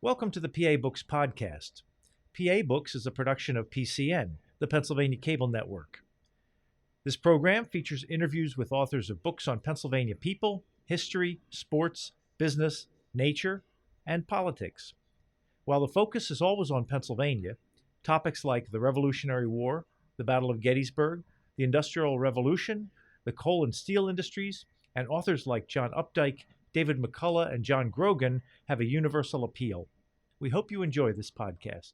Welcome to the PA Books podcast. PA Books is a production of PCN, the Pennsylvania Cable Network. This program features interviews with authors of books on Pennsylvania people, history, sports, business, nature, and politics. While the focus is always on Pennsylvania, topics like the Revolutionary War, the Battle of Gettysburg, the Industrial Revolution, the coal and steel industries, and authors like John Updike, David McCullough, and John Grogan have a universal appeal. We hope you enjoy this podcast.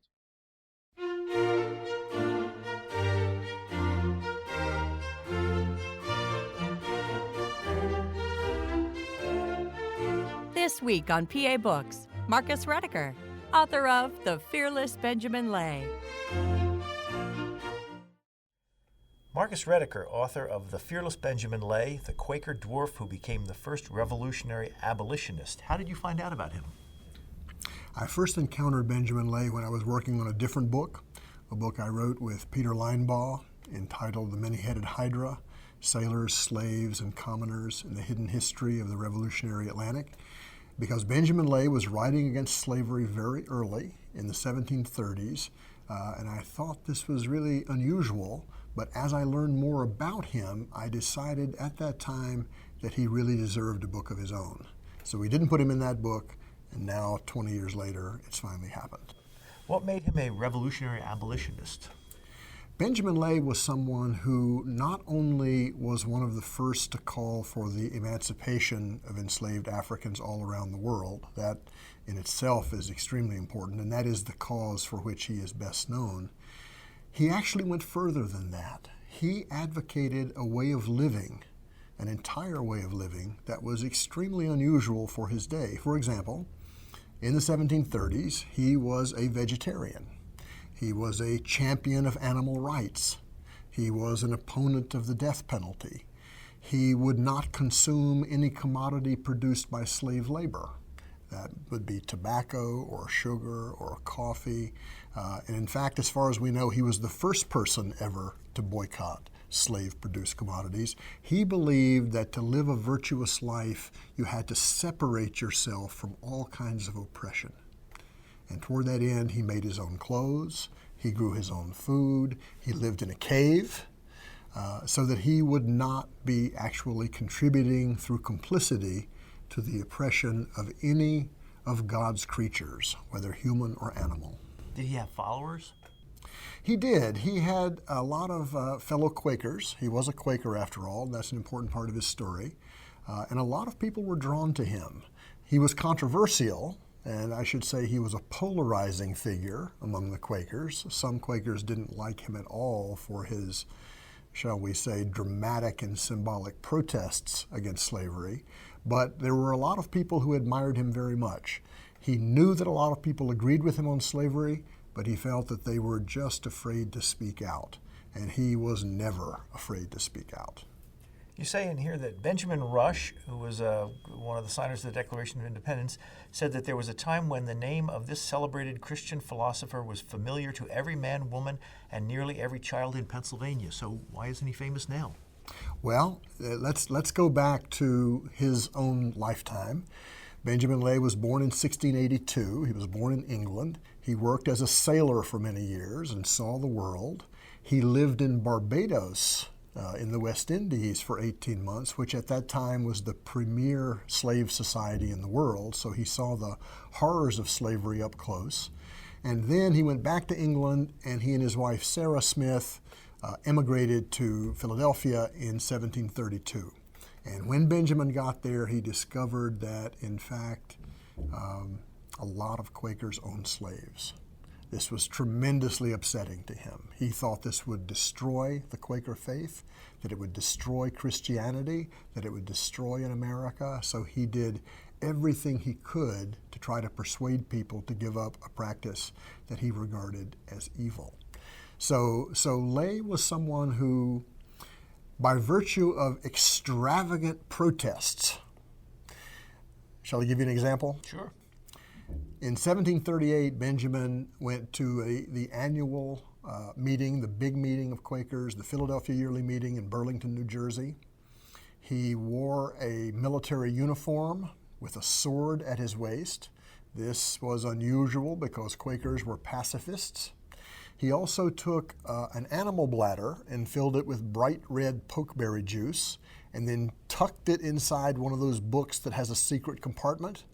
This week on PA Books, Marcus Rediker, author of The Fearless Benjamin Lay. Marcus Rediker, author of The Fearless Benjamin Lay, the Quaker Dwarf who became the first revolutionary abolitionist. How did you find out about him? I first encountered Benjamin Lay when I was working on a different book, a book I wrote with Peter Linebaugh entitled The Many-Headed Hydra, Sailors, Slaves, and Commoners in the Hidden History of the Revolutionary Atlantic, because Benjamin Lay was writing against slavery very early in the 1730s, and I thought this was really unusual. But as I learned more about him, I decided at that time that he really deserved a book of his own. So we didn't put him in that book, and now, 20 years later, it's finally happened. What made him a revolutionary abolitionist? Benjamin Lay was someone who not only was one of the first to call for the emancipation of enslaved Africans all around the world, that in itself is extremely important, and that is the cause for which he is best known. He actually went further than that. He advocated a way of living, an entire way of living, that was extremely unusual for his day. For example, in the 1730s, he was a vegetarian. He was a champion of animal rights. He was an opponent of the death penalty. He would not consume any commodity produced by slave labor. That would be tobacco or sugar or coffee. And in fact, as far as we know, he was the first person ever to boycott slave-produced commodities. He believed that to live a virtuous life, you had to separate yourself from all kinds of oppression. And toward that end, he made his own clothes, he grew his own food, he lived in a cave, so that he would not be actually contributing through complicity to the oppression of any of God's creatures, whether human or animal. Did he have followers? He did. He had a lot of fellow Quakers. He was a Quaker after all. That's an important part of his story. And a lot of people were drawn to him. He was controversial, and I should say he was a polarizing figure among the Quakers. Some Quakers didn't like him at all for his, shall we say, dramatic and symbolic protests against slavery. But there were a lot of people who admired him very much. He knew that a lot of people agreed with him on slavery, but he felt that they were just afraid to speak out. And he was never afraid to speak out. You say in here that Benjamin Rush, who was one of the signers of the Declaration of Independence, said that there was a time when the name of this celebrated Christian philosopher was familiar to every man, woman, and nearly every child in Pennsylvania. So why isn't he famous now? Well, let's go back to his own lifetime. Benjamin Lay was born in 1682. He was born in England. He worked as a sailor for many years and saw the world. He lived in Barbados in the West Indies for 18 months, which at that time was the premier slave society in the world. So he saw the horrors of slavery up close. And then he went back to England, and he and his wife, Sarah Smith, emigrated to Philadelphia in 1732. And when Benjamin got there, he discovered that, in fact, a lot of Quakers owned slaves. This was tremendously upsetting to him. He thought this would destroy the Quaker faith, that it would destroy Christianity, that it would destroy in America. So he did everything he could to try to persuade people to give up a practice that he regarded as evil. So Lay was someone who, by virtue of extravagant protests, shall I give you an example? Sure. In 1738, Benjamin went to the annual meeting, the big meeting of Quakers, the Philadelphia Yearly Meeting in Burlington, New Jersey. He wore a military uniform with a sword at his waist. This was unusual because Quakers were pacifists. He also took an animal bladder and filled it with bright red pokeberry juice and then tucked it inside one of those books that has a secret compartment,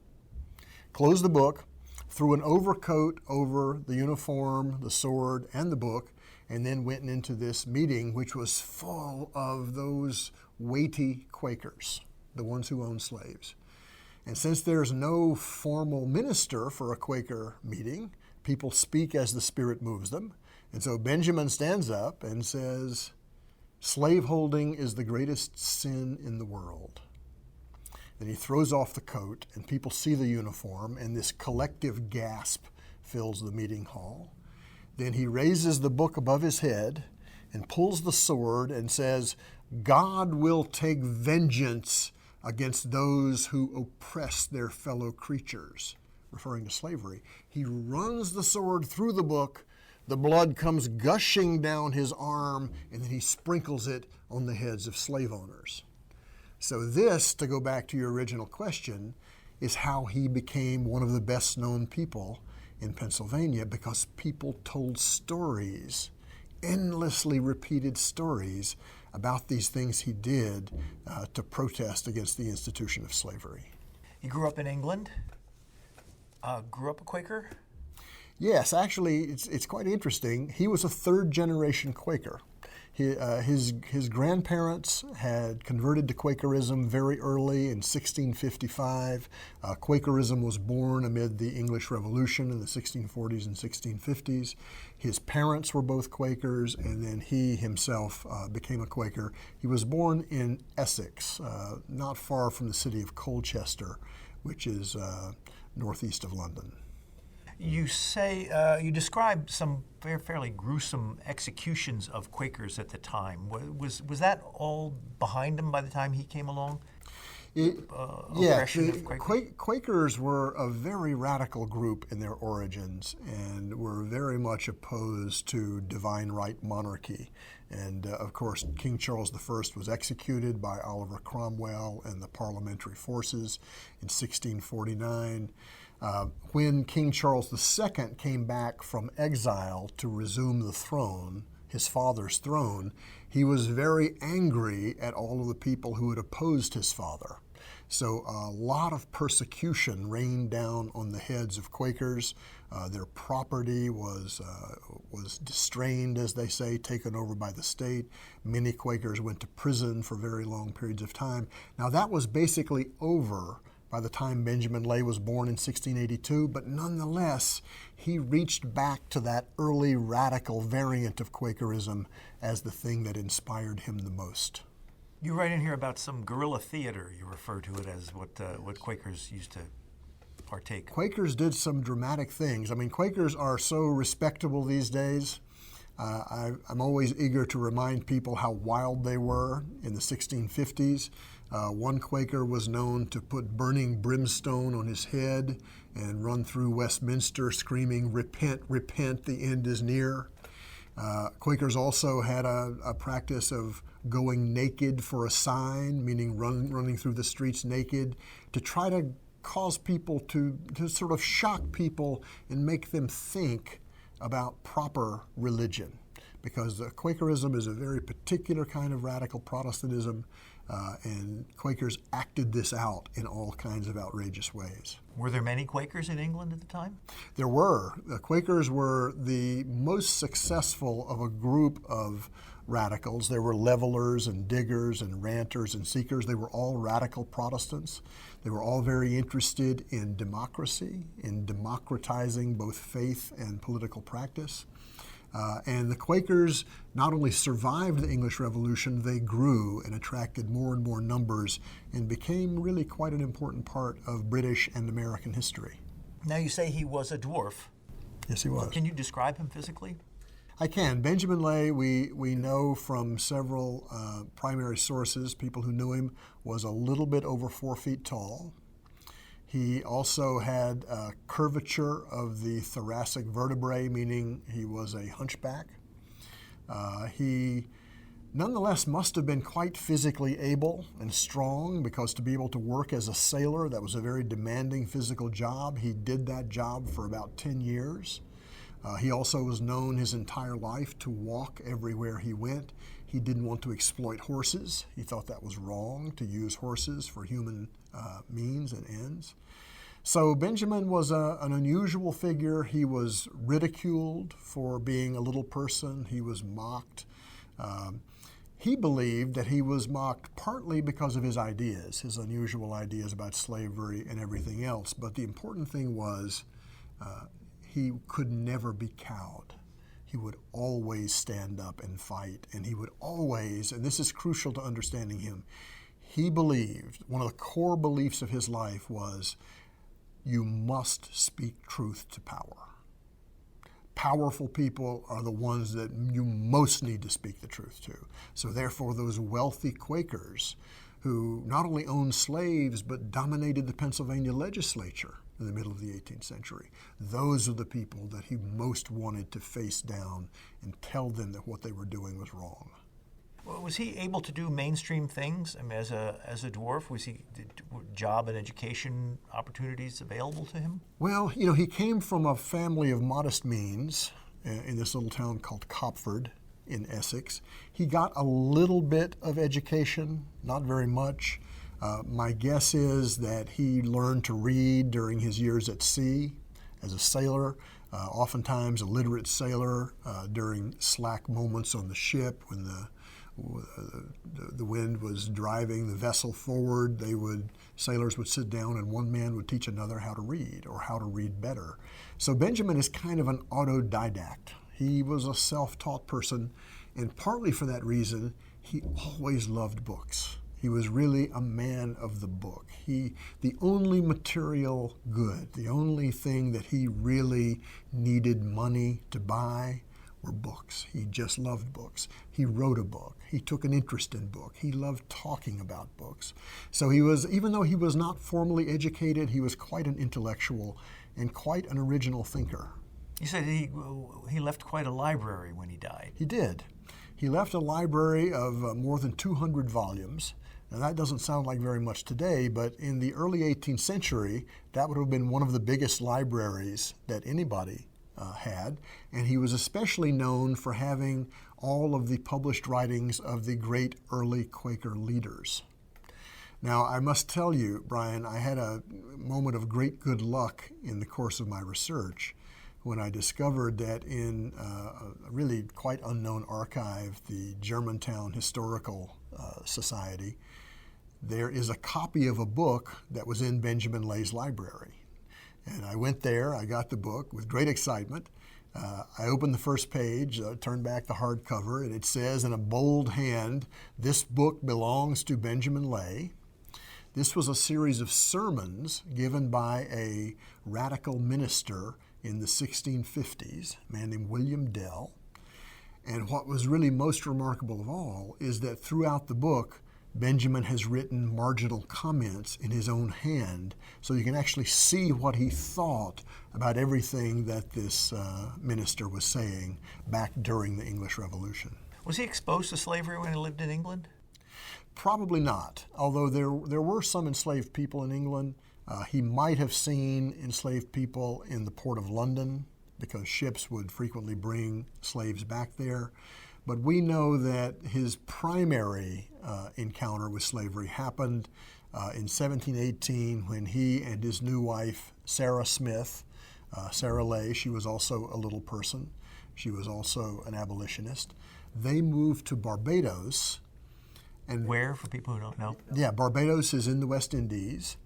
closed the book, threw an overcoat over the uniform, the sword, and the book, and then went into this meeting, which was full of those weighty Quakers, the ones who owned slaves. And since there's no formal minister for a Quaker meeting, people speak as the Spirit moves them. And so Benjamin stands up and says, slaveholding is the greatest sin in the world. Then he throws off the coat, and people see the uniform, and this collective gasp fills the meeting hall. Then he raises the book above his head and pulls the sword and says, God will take vengeance against those who oppress their fellow creatures, referring to slavery. He runs the sword through the book, the blood comes gushing down his arm, and then he sprinkles it on the heads of slave owners. So this, to go back to your original question, is how he became one of the best known people in Pennsylvania, because people told stories, endlessly repeated stories about these things he did to protest against the institution of slavery. He grew up in England, grew up a Quaker? Yes, actually, it's quite interesting. He was a third-generation Quaker. His grandparents had converted to Quakerism very early in 1655. Quakerism was born amid the English Revolution in the 1640s and 1650s. His parents were both Quakers, and then he himself became a Quaker. He was born in Essex, not far from the city of Colchester, which is northeast of London. You say, you describe some fairly gruesome executions of Quakers at the time. Was that all behind him by the time he came along? Quakers were a very radical group in their origins and were very much opposed to divine right monarchy. And of course, King Charles I was executed by Oliver Cromwell and the parliamentary forces in 1649. When King Charles II came back from exile to resume the throne, his father's throne, he was very angry at all of the people who had opposed his father. So a lot of persecution rained down on the heads of Quakers. Their property was distrained, as they say, taken over by the state. Many Quakers went to prison for very long periods of time. Now that was basically over by the time Benjamin Lay was born in 1682, but nonetheless, he reached back to that early radical variant of Quakerism as the thing that inspired him the most. You write in here about some guerrilla theater. You refer to it as what Quakers used to partake. Quakers did some dramatic things. I mean, Quakers are so respectable these days. I'm always eager to remind people how wild they were in the 1650s. One Quaker was known to put burning brimstone on his head and run through Westminster screaming, "Repent, repent, the end is near." Quakers also had a practice of going naked for a sign, meaning running through the streets naked, to try to cause people to sort of shock people and make them think about proper religion. Because Quakerism is a very particular kind of radical Protestantism, and Quakers acted this out in all kinds of outrageous ways. Were there many Quakers in England at the time? There were. The Quakers were the most successful of a group of radicals. There were levelers and diggers and ranters and seekers. They were all radical Protestants. They were all very interested in democracy, in democratizing both faith and political practice. And the Quakers not only survived the English Revolution, they grew and attracted more and more numbers and became really quite an important part of British and American history. Now you say he was a dwarf. Yes, he was. Can you describe him physically? I can. Benjamin Lay, we know from several primary sources, people who knew him, was a little bit over 4 feet tall. He also had a curvature of the thoracic vertebrae, meaning he was a hunchback. He nonetheless must have been quite physically able and strong, because to be able to work as a sailor, that was a very demanding physical job. He did that job for about 10 years. He also was known his entire life to walk everywhere he went. He didn't want to exploit horses. He thought that was wrong, to use horses for human means and ends. So Benjamin was an unusual figure. He was ridiculed for being a little person. He was mocked. He believed that he was mocked partly because of his ideas, his unusual ideas about slavery and everything else. But the important thing was he could never be cowed. He would always stand up and fight, and he would always, and this is crucial to understanding him, he believed, one of the core beliefs of his life was, you must speak truth to power. Powerful people are the ones that you most need to speak the truth to. So therefore, those wealthy Quakers who not only owned slaves but dominated the Pennsylvania legislature in the middle of the 18th century, those are the people that he most wanted to face down and tell them that what they were doing was wrong. Well, was he able to do mainstream things? I mean, as a dwarf, did job and education opportunities available to him? Well, you know, he came from a family of modest means in this little town called Copford in Essex. He got a little bit of education, not very much. My guess is that he learned to read during his years at sea as a sailor, oftentimes a literate sailor during slack moments on the ship when the wind was driving the vessel forward. Sailors would sit down and one man would teach another how to read or how to read better. So Benjamin is kind of an autodidact. He was a self-taught person, and partly for that reason, he always loved books. He was really a man of the book. The only material good, the only thing that he really needed money to buy were books. He just loved books. He wrote a book. He took an interest in books. He loved talking about books. So even though he was not formally educated, he was quite an intellectual and quite an original thinker. You said he left quite a library when he died. He did. He left a library of more than 200 volumes. Now, that doesn't sound like very much today, but in the early 18th century, that would have been one of the biggest libraries that anybody had, and he was especially known for having all of the published writings of the great early Quaker leaders. Now, I must tell you, Brian, I had a moment of great good luck in the course of my research when I discovered that in a really quite unknown archive, the Germantown Historical Society, there is a copy of a book that was in Benjamin Lay's library. And I went there, I got the book with great excitement. I opened the first page, turned back the hardcover, and it says in a bold hand, "This book belongs to Benjamin Lay." This was a series of sermons given by a radical minister in the 1650s, a man named William Dell. And what was really most remarkable of all is that throughout the book, Benjamin has written marginal comments in his own hand, so you can actually see what he thought about everything that this minister was saying back during the English Revolution. Was he exposed to slavery when he lived in England? Probably not, although there were some enslaved people in England. He might have seen enslaved people in the port of London because ships would frequently bring slaves back there. But we know that his primary encounter with slavery happened in 1718 when he and his new wife, Sarah Smith, Sarah Lay, she was also a little person. She was also an abolitionist. They moved to Barbados. And where, for people who don't know? Yeah, Barbados is in the West Indies.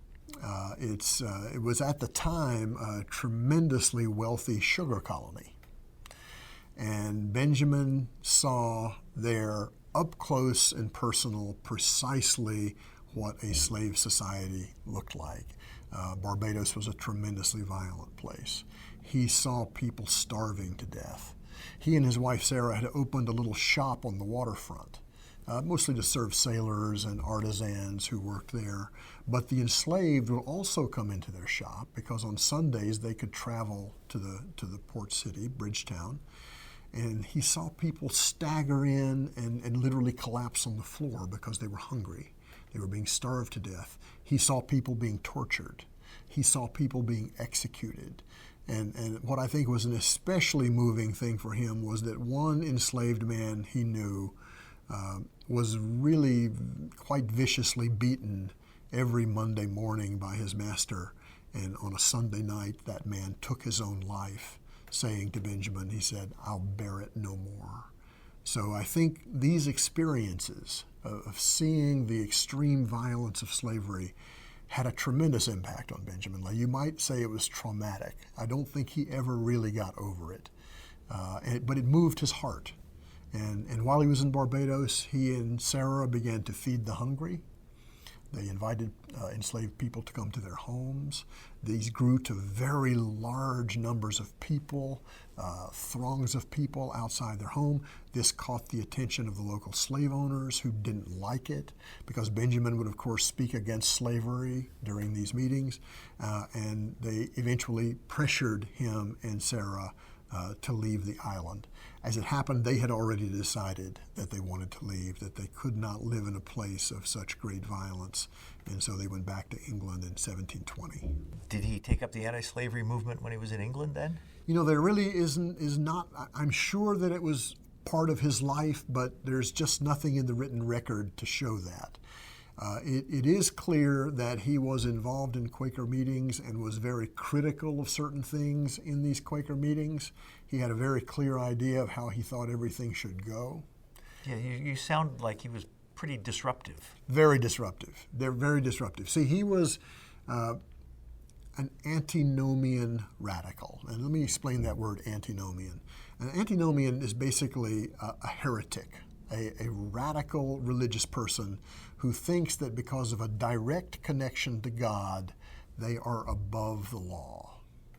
It was at the time a tremendously wealthy sugar colony. And Benjamin saw there up close and personal precisely what a slave society looked like. Barbados was a tremendously violent place. He saw people starving to death. He and his wife Sarah had opened a little shop on the waterfront, mostly to serve sailors and artisans who worked there. But the enslaved would also come into their shop because on Sundays they could travel to the port city, Bridgetown. And he saw people stagger in and literally collapse on the floor because they were hungry. They were being starved to death. He saw people being tortured. He saw people being executed. And what I think was an especially moving thing for him was that one enslaved man he knew was really quite viciously beaten every Monday morning by his master. And on a Sunday night, that man took his own life, saying to Benjamin, he said, "I'll bear it no more." So I think these experiences of seeing the extreme violence of slavery had a tremendous impact on Benjamin Lay. You might say it was traumatic. I don't think he ever really got over it, but it moved his heart. And while he was in Barbados, he and Sarah began to feed the hungry. They invited enslaved people to come to their homes. These grew to very large numbers of people, throngs of people outside their home. This caught the attention of the local slave owners who didn't like it, because Benjamin would, of course, speak against slavery during these meetings. And they eventually pressured him and Sarah to leave the island. As it happened, they had already decided that they wanted to leave, that they could not live in a place of such great violence, and so they went back to England in 1720. Did he take up the anti-slavery movement when he was in England then? You know, there really is not, I'm sure that it was part of his life, but there's just nothing in the written record to show that. It is clear that he was involved in Quaker meetings and was very critical of certain things in these Quaker meetings. He had a very clear idea of how he thought everything should go. Yeah, you sound like he was pretty disruptive. Very disruptive. They're very disruptive. See, he was an antinomian radical. And let me explain that word, antinomian. An antinomian is basically a heretic, a radical religious person who thinks that because of a direct connection to God, they are above the law.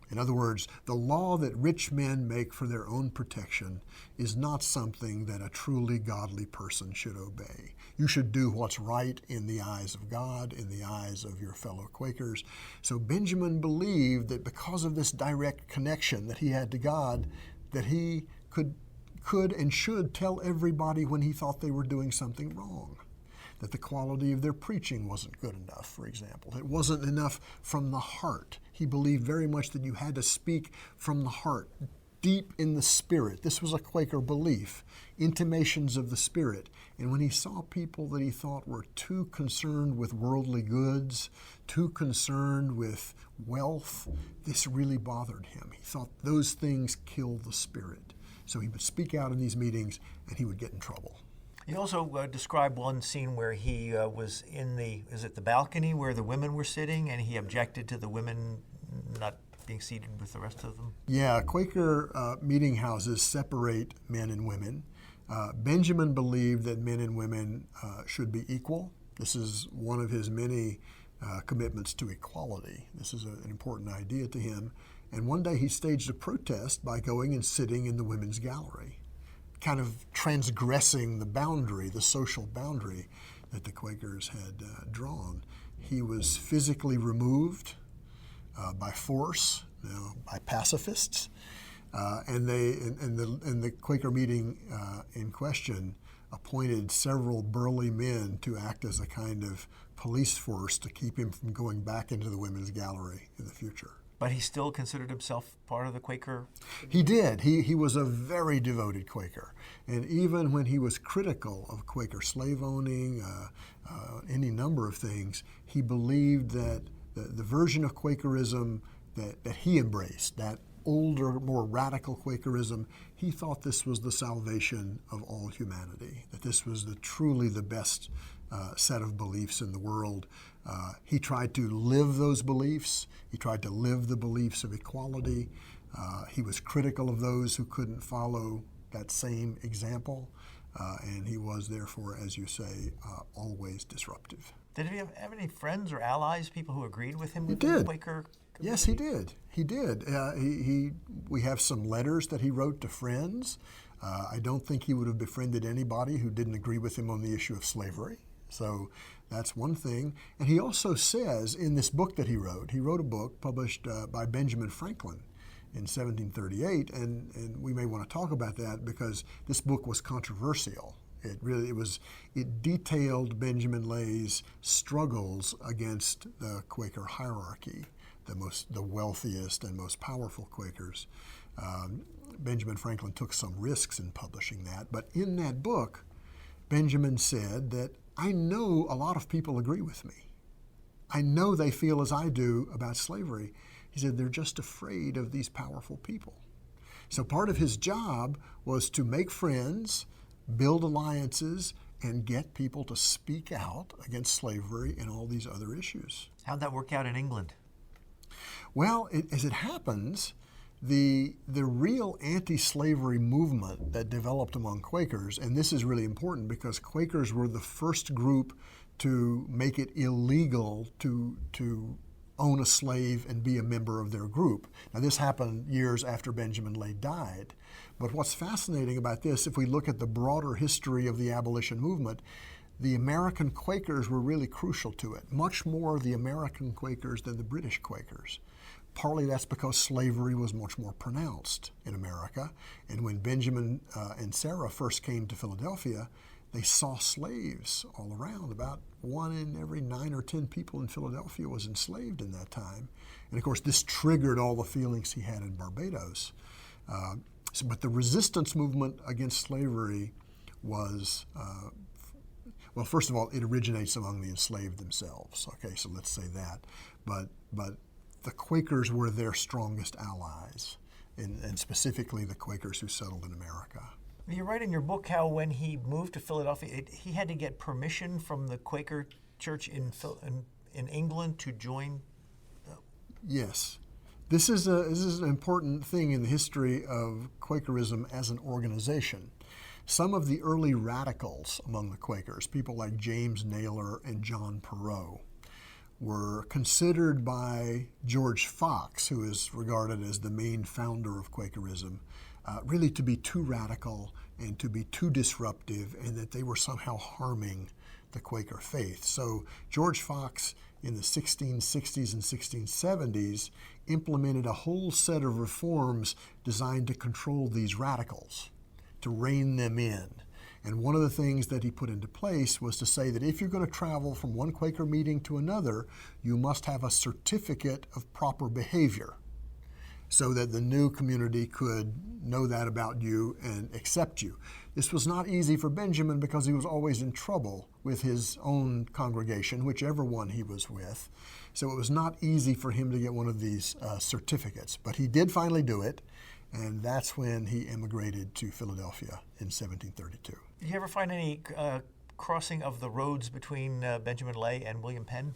In other words, the law that rich men make for their own protection is not something that a truly godly person should obey. You should do what's right in the eyes of God, in the eyes of your fellow Quakers. So Benjamin believed that because of this direct connection that he had to God, that he could and should tell everybody when he thought they were doing something wrong. That the quality of their preaching wasn't good enough, for example. It wasn't enough from the heart. He believed very much that you had to speak from the heart, deep in the spirit. This was a Quaker belief, intimations of the spirit. And when he saw people that he thought were too concerned with worldly goods, too concerned with wealth, this really bothered him. He thought those things kill the spirit. So he would speak out in these meetings and he would get in trouble. You also described one scene where he was in the balcony where the women were sitting, and he objected to the women not being seated with the rest of them? Yeah, Quaker meeting houses separate men and women. Benjamin believed that men and women should be equal. This is one of his many commitments to equality. This is an important idea to him. And one day he staged a protest by going and sitting in the women's gallery, kind of transgressing the boundary, the social boundary that the Quakers had drawn. He was physically removed by force, by pacifists, and the Quaker meeting in question appointed several burly men to act as a kind of police force to keep him from going back into the women's gallery in the future. But he still considered himself part of the Quaker? He did. He was a very devoted Quaker. And even when he was critical of Quaker slave owning, any number of things, he believed that the version of Quakerism that he embraced, that older, more radical Quakerism, he thought this was the salvation of all humanity, that this was truly the best set of beliefs in the world. He tried to live those beliefs. He tried to live the beliefs of equality. He was critical of those who couldn't follow that same example. And he was, therefore, as you say, always disruptive. Did he have any friends or allies, people who agreed with him? He did. The Quaker community? Yes, he did. He did. We have some letters that he wrote to friends. I don't think he would have befriended anybody who didn't agree with him on the issue of slavery. So that's one thing. And he also says in this book that he wrote a book published by Benjamin Franklin. in 1738, and we may want to talk about that because this book was controversial. It detailed Benjamin Lay's struggles against the Quaker hierarchy, the wealthiest and most powerful Quakers. Benjamin Franklin took some risks in publishing that, but in that book, Benjamin said that I know a lot of people agree with me. I know they feel as I do about slavery. He said they're just afraid of these powerful people. So part of his job was to make friends, build alliances, and get people to speak out against slavery and all these other issues. How'd that work out in England? Well, as it happens, the real anti-slavery movement that developed among Quakers, and this is really important because Quakers were the first group to make it illegal to own a slave and be a member of their group. Now, this happened years after Benjamin Lay died. But what's fascinating about this, if we look at the broader history of the abolition movement, the American Quakers were really crucial to it, much more the American Quakers than the British Quakers. Partly that's because slavery was much more pronounced in America. And when Benjamin and Sarah first came to Philadelphia, they saw slaves all around. About 1 in every 9 or 10 people in Philadelphia was enslaved in that time. And of course, this triggered all the feelings he had in Barbados. But the resistance movement against slavery was, well, first of all, it originates among the enslaved themselves. Okay, so let's say that. But the Quakers were their strongest allies, and specifically the Quakers who settled in America. You write in your book how when he moved to Philadelphia, he had to get permission from the Quaker church in England to join. Yes. This is an important thing in the history of Quakerism as an organization. Some of the early radicals among the Quakers, people like James Naylor and John Perot, were considered by George Fox, who is regarded as the main founder of Quakerism, really to be too radical and to be too disruptive, and that they were somehow harming the Quaker faith. So George Fox in the 1660s and 1670s implemented a whole set of reforms designed to control these radicals, to rein them in. And one of the things that he put into place was to say that if you're going to travel from one Quaker meeting to another, you must have a certificate of proper behavior, so that the new community could know that about you and accept you. This was not easy for Benjamin because he was always in trouble with his own congregation, whichever one he was with. So it was not easy for him to get one of these certificates. But he did finally do it, and that's when he emigrated to Philadelphia in 1732. Did you ever find any crossing of the roads between Benjamin Lay and William Penn?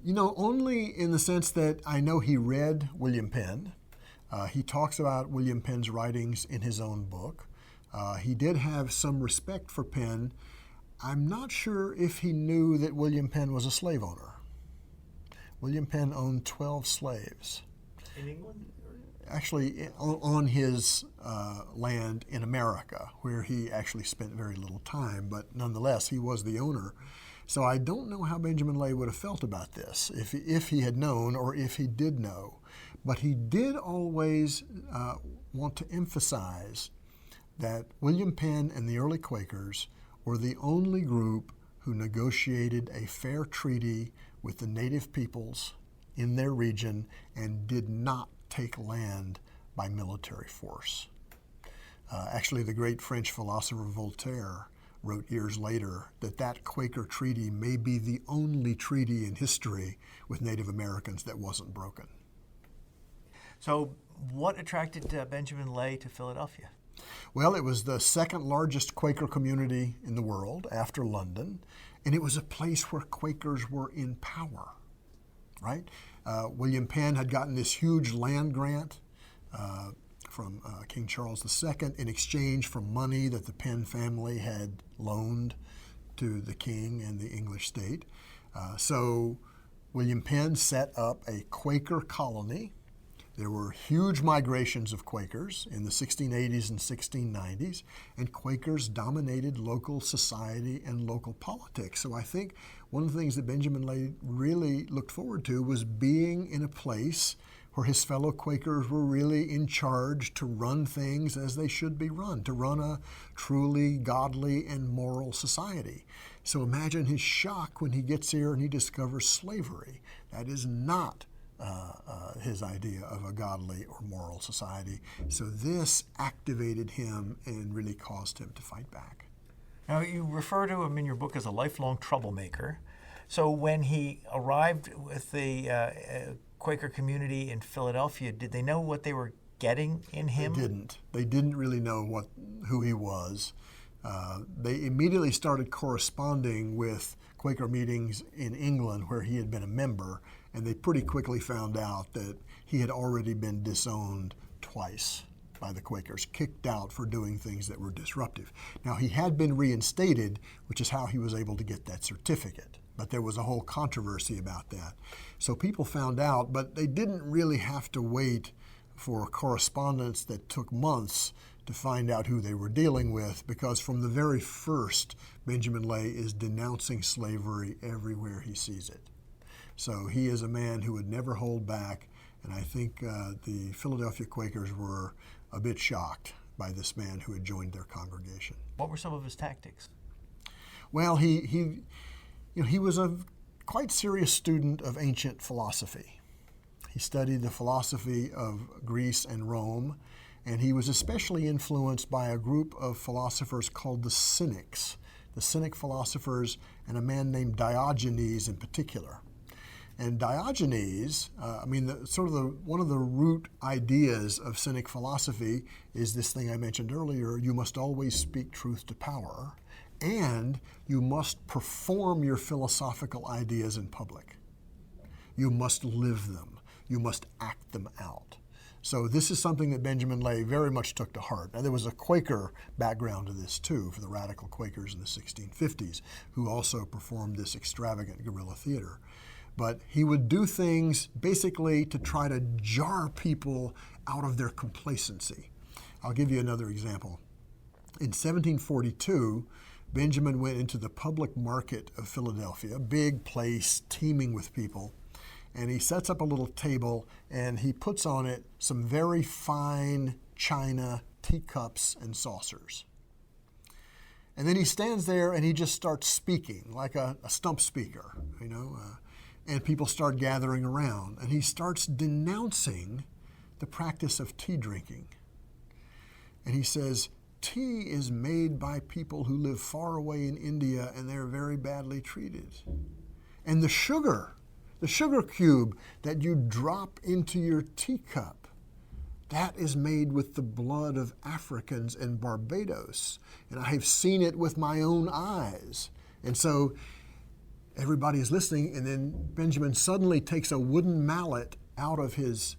You know, only in the sense that I know he read William Penn. He talks about William Penn's writings in his own book. He did have some respect for Penn. I'm not sure if he knew that William Penn was a slave owner. William Penn owned 12 slaves. In England? Actually, on his land in America, where he actually spent very little time, but nonetheless, he was the owner. So I don't know how Benjamin Lay would have felt about this, if he had known or if he did know. But he did always want to emphasize that William Penn and the early Quakers were the only group who negotiated a fair treaty with the native peoples in their region and did not take land by military force. Actually, the great French philosopher Voltaire wrote years later that Quaker treaty may be the only treaty in history with Native Americans that wasn't broken. So what attracted Benjamin Lay to Philadelphia? Well, it was the second largest Quaker community in the world after London, and it was a place where Quakers were in power, right? William Penn had gotten this huge land grant from King Charles II in exchange for money that the Penn family had loaned to the king and the English state. So William Penn set up a Quaker colony. There were huge migrations of Quakers in the 1680s and 1690s, and Quakers dominated local society and local politics. So I think one of the things that Benjamin Lay really looked forward to was being in a place where his fellow Quakers were really in charge to run things as they should be run, to run a truly godly and moral society. So imagine his shock when he gets here and he discovers slavery. That is not his idea of a godly or moral society. So this activated him and really caused him to fight back. Now, you refer to him in your book as a lifelong troublemaker. So when he arrived with the Quaker community in Philadelphia, did they know what they were getting in him? They didn't. They didn't really know who he was. They immediately started corresponding with Quaker meetings in England where he had been a member, and they pretty quickly found out that he had already been disowned twice by the Quakers, kicked out for doing things that were disruptive. Now, he had been reinstated, which is how he was able to get that certificate. But there was a whole controversy about that. So people found out, but they didn't really have to wait for a correspondence that took months to find out who they were dealing with, because from the very first, Benjamin Lay is denouncing slavery everywhere he sees it. So he is a man who would never hold back, and I think the Philadelphia Quakers were a bit shocked by this man who had joined their congregation. What were some of his tactics? Well, he was a quite serious student of ancient philosophy. He studied the philosophy of Greece and Rome, and he was especially influenced by a group of philosophers called the Cynic philosophers, and a man named Diogenes in particular. And Diogenes, one of the root ideas of Cynic philosophy is this thing I mentioned earlier: you must always speak truth to power, and you must perform your philosophical ideas in public. You must live them. You must act them out. So this is something that Benjamin Lay very much took to heart. Now, there was a Quaker background to this too, for the radical Quakers in the 1650s, who also performed this extravagant guerrilla theater. But he would do things basically to try to jar people out of their complacency. I'll give you another example. In 1742, Benjamin went into the public market of Philadelphia, a big place teeming with people, and he sets up a little table and he puts on it some very fine china teacups and saucers. And then he stands there and he just starts speaking like a stump speaker, and people start gathering around, and he starts denouncing the practice of tea drinking. And he says, tea is made by people who live far away in India, and they're very badly treated. And the sugar cube that you drop into your teacup, that is made with the blood of Africans in Barbados. And I have seen it with my own eyes. And so everybody is listening, and then Benjamin suddenly takes a wooden mallet out of his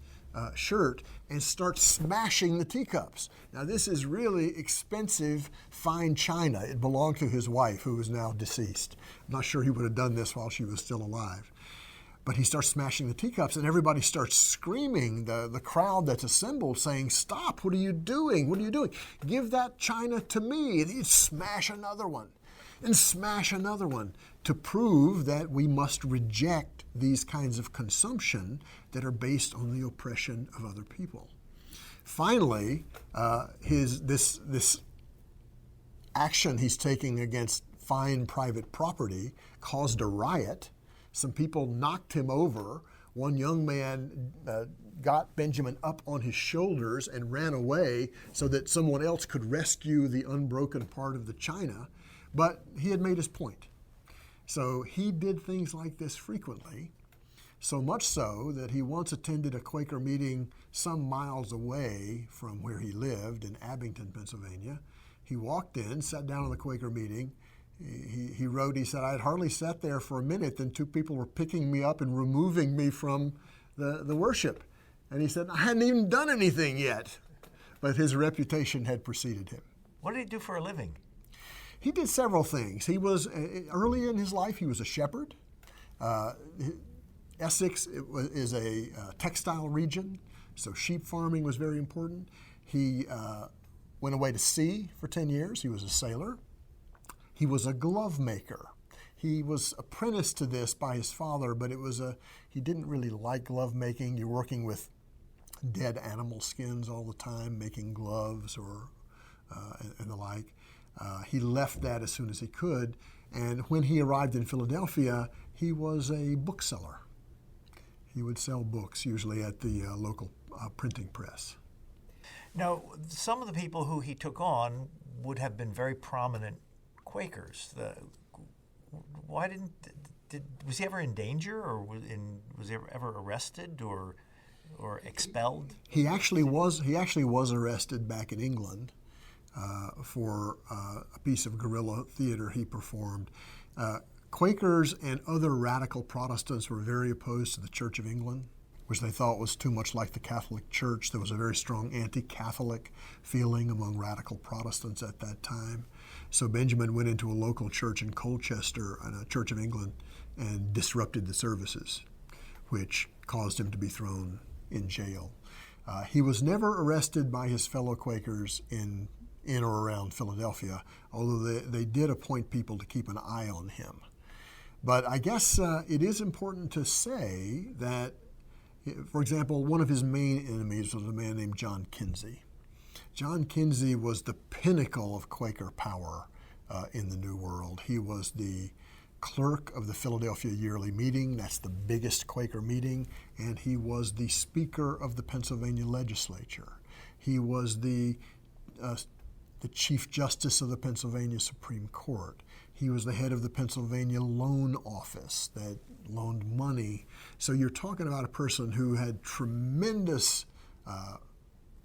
shirt and starts smashing the teacups. Now, this is really expensive, fine china. It belonged to his wife, who is now deceased. I'm not sure he would have done this while she was still alive. But he starts smashing the teacups, and everybody starts screaming, the crowd that's assembled, saying, "Stop, what are you doing? What are you doing? Give that china to me." And he'd smash another one and smash another one to prove that we must reject these kinds of consumption that are based on the oppression of other people. Finally, this action he's taking against fine private property caused a riot. Some people knocked him over. One young man got Benjamin up on his shoulders and ran away so that someone else could rescue the unbroken part of the china. But he had made his point. So he did things like this frequently, so much so that he once attended a Quaker meeting some miles away from where he lived in Abington, Pennsylvania. He walked in, sat down in the Quaker meeting. He wrote, he said, "I had hardly sat there for a minute, then two people were picking me up and removing me from the worship." And he said, "I hadn't even done anything yet." But his reputation had preceded him. What did he do for a living? He did several things. He was, early in his life, he was a shepherd. Essex is a textile region, so sheep farming was very important. He went away to sea for 10 years. He was a sailor. He was a glove maker. He was apprenticed to this by his father, but he didn't really like glove making. You're working with dead animal skins all the time, making gloves or and the like. He left that as soon as he could, and when he arrived in Philadelphia, he was a bookseller. He would sell books, usually at the local printing press. Now, some of the people who he took on would have been very prominent Quakers. Was he ever in danger, or was he ever arrested or expelled? He actually was arrested back in England for a piece of guerrilla theater he performed. Quakers and other radical Protestants were very opposed to the Church of England, which they thought was too much like the Catholic Church. There was a very strong anti-Catholic feeling among radical Protestants at that time. So Benjamin went into a local church in Colchester, a Church of England, and disrupted the services, which caused him to be thrown in jail. He was never arrested by his fellow Quakers in or around Philadelphia, although they did appoint people to keep an eye on him. But I guess it is important to say that, for example, one of his main enemies was a man named John Kinsey. John Kinsey was the pinnacle of Quaker power in the New World. He was the clerk of the Philadelphia Yearly Meeting. That's the biggest Quaker meeting. And he was the Speaker of the Pennsylvania Legislature. He was the Chief Justice of the Pennsylvania Supreme Court. He was the head of the Pennsylvania Loan Office that loaned money. So you're talking about a person who had tremendous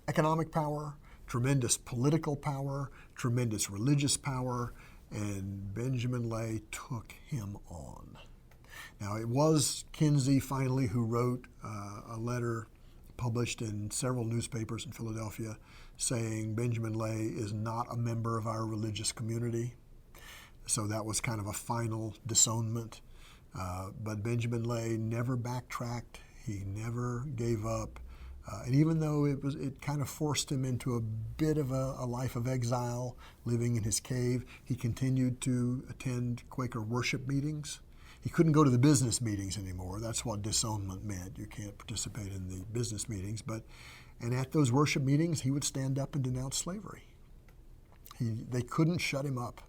economic power, tremendous political power, tremendous religious power, and Benjamin Lay took him on. Now, it was Kinsey finally who wrote a letter published in several newspapers in Philadelphia saying Benjamin Lay is not a member of our religious community. So that was kind of a final disownment. But Benjamin Lay never backtracked. He never gave up. And even though it kind of forced him into a bit of a life of exile, living in his cave, he continued to attend Quaker worship meetings. He couldn't go to the business meetings anymore. That's what disownment meant. You can't participate in the business meetings. And at those worship meetings, he would stand up and denounce slavery. They couldn't shut him up.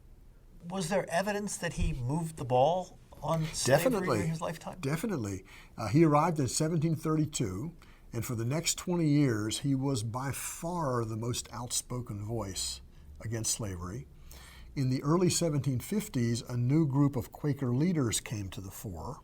Was there evidence that he moved the ball on slavery during his lifetime? Definitely. He arrived in 1732, and for the next 20 years, he was by far the most outspoken voice against slavery. In the early 1750s, a new group of Quaker leaders came to the fore,